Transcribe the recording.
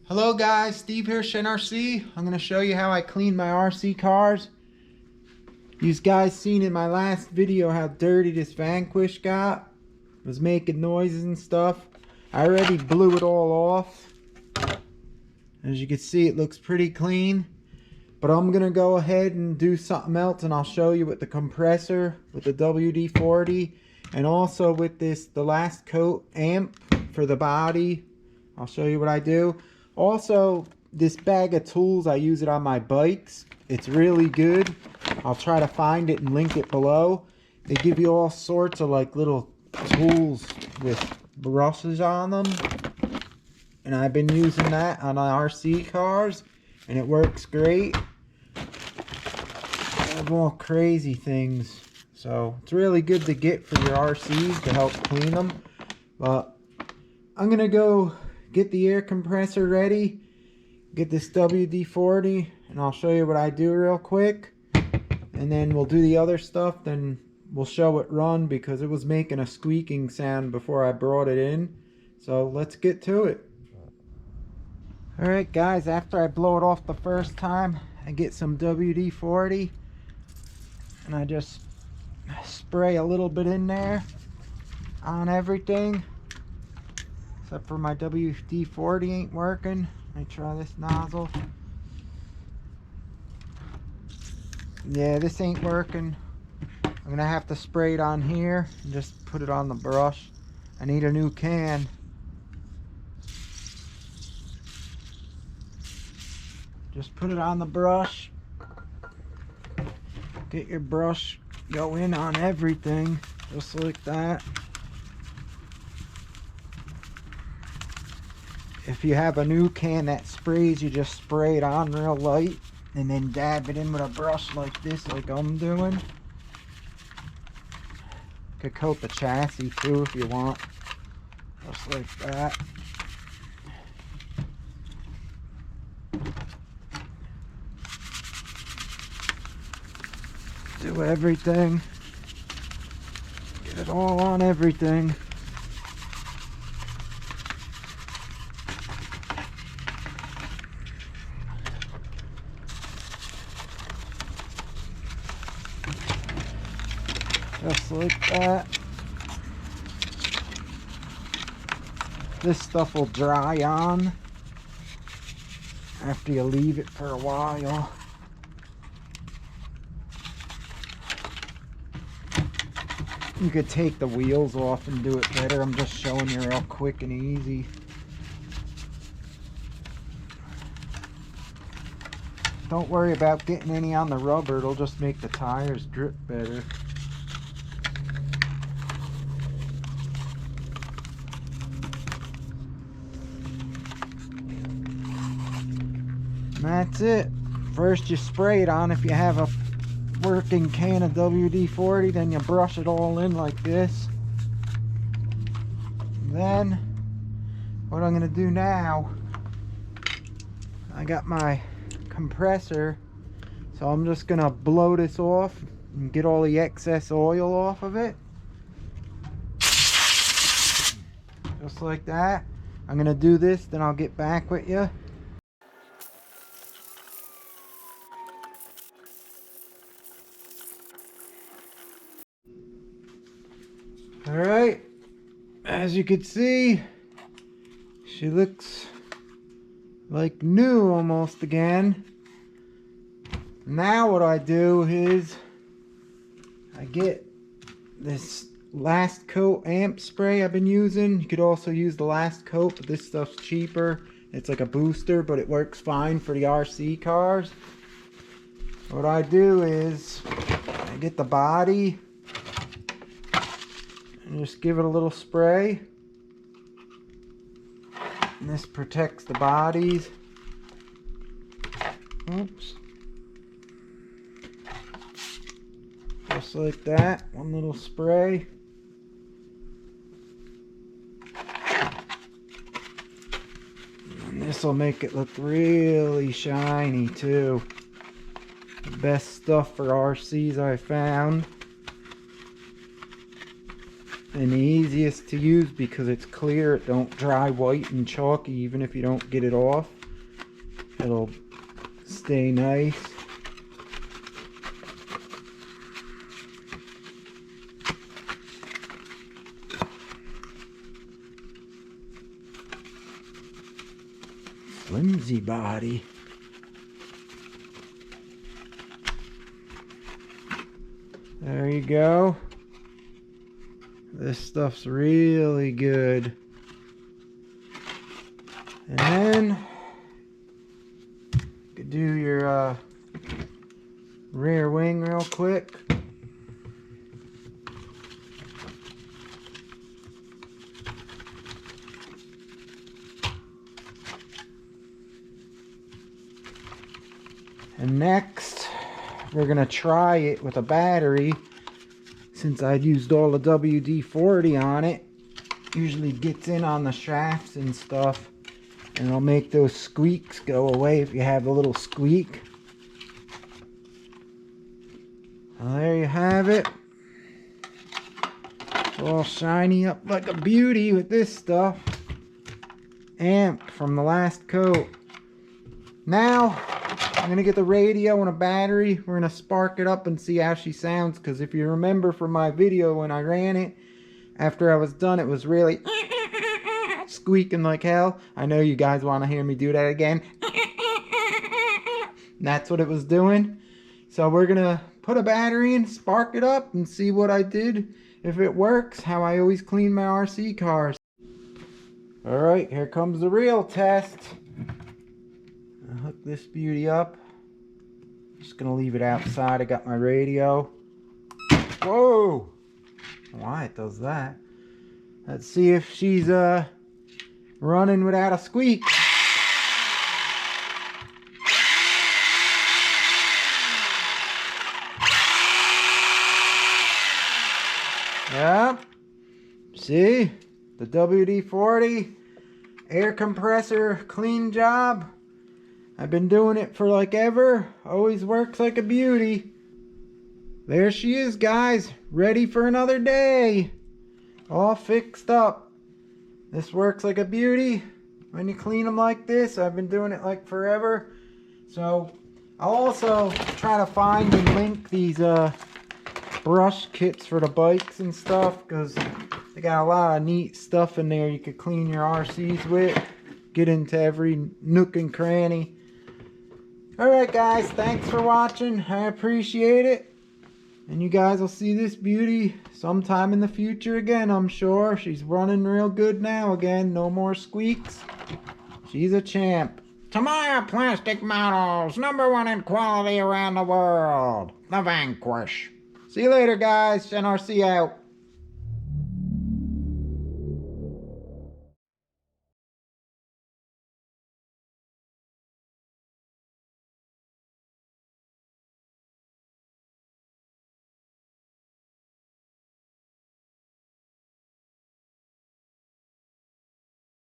Hello guys, Steve here, RC. I'm going to show you how I clean my RC cars. You guys seen in my last video how dirty this Vanquish got. It was making noises and stuff. I already blew it all off. As you can see, it looks pretty clean. But I'm going to go ahead and do something else, and I'll show you with the compressor, with the WD-40, and also with the last coat amp for the body. I'll show you what I do. Also, this bag of tools, I use it on my bikes. It's really good. I'll try to find it and link it below. They give you all sorts of like little tools with brushes on them. And I've been using that on my RC cars, and it works great. I have all crazy things. So it's really good to get for your RCs to help clean them. But I'm going to go get the air compressor ready, get this WD-40, and I'll show you what I do real quick, and then we'll do the other stuff. Then we'll show it run because it was making a squeaking sound before I brought it in. So let's get to it. Alright guys, after I blow it off the first time, I get some WD-40 and I just spray a little bit in there on everything. Except for my WD-40 ain't working. Let me try this nozzle. Yeah, this ain't working. I'm gonna have to spray it on here and just put it on the brush. I need a new can. Just put it on the brush. Get your brush, go in on everything, just like that. If you have a new can that sprays, you just spray it on real light and then dab it in with a brush like this, like I'm doing. Could coat the chassis too if you want, just like that. Do everything. Get it all on everything. Just like that. This stuff will dry on after you leave it for a while. You could take the wheels off and do it better. I'm just showing you real quick and easy. Don't worry about getting any on the rubber. It'll just make the tires drip better. And that's it. First you spray it on. If you have a working can of WD-40, then you brush it all in like this. And then what I'm gonna do now, I got my compressor, so I'm just gonna blow this off and get all the excess oil off of it, just like that. I'm gonna do this, then I'll get back with you. Alright, as you can see, she looks like new almost again. Now what I do is I get this last coat amp spray I've been using. You could also use the last coat, but this stuff's cheaper. It's like a booster, but it works fine for the RC cars. What I do is I get the body and just give it a little spray, and this protects the bodies. Oops. Just like that, one little spray. And this will make it look really shiny too. The best stuff for RCs I found. and the easiest to use because it's clear. It don't dry white and chalky even if you don't get it off. It'll stay nice. Flimsy body. There you go. This stuff's really good. And then you could do your rear wing real quick. And next, we're gonna try it with a battery. Since I'd used all the WD-40 on it, usually gets in on the shafts and stuff, and it'll make those squeaks go away if you have a little squeak. Well, there you have it. It's all shiny up like a beauty with this stuff. Amped from the last coat. Now, I'm going to get the radio and a battery. We're going to spark it up and see how she sounds. Because if you remember from my video when I ran it, after I was done, it was really squeaking like hell. I know you guys want to hear me do that again. And that's what it was doing. So we're going to put a battery in, spark it up, and see what I did. If it works, how I always clean my RC cars. Alright, here comes the real test. I'll hook this beauty up. Just gonna leave it outside. I got my radio. Whoa! Why it does that? Let's see if she's running without a squeak. Yep. See? The WD-40 air compressor clean job. I've been doing it for like ever. Always works like a beauty. There she is, guys. Ready for another day. All fixed up. This works like a beauty. When you clean them like this, I've been doing it like forever. So I'll also try to find and link these brush kits for the bikes and stuff, because they got a lot of neat stuff in there you could clean your RCs with. Get into every nook and cranny. Alright guys, thanks for watching. I appreciate it. And you guys will see this beauty sometime in the future again, I'm sure. She's running real good now again. No more squeaks. She's a champ. Tamiya plastic models, #1 in quality around the world. The Vanquish. See you later guys. NRC out.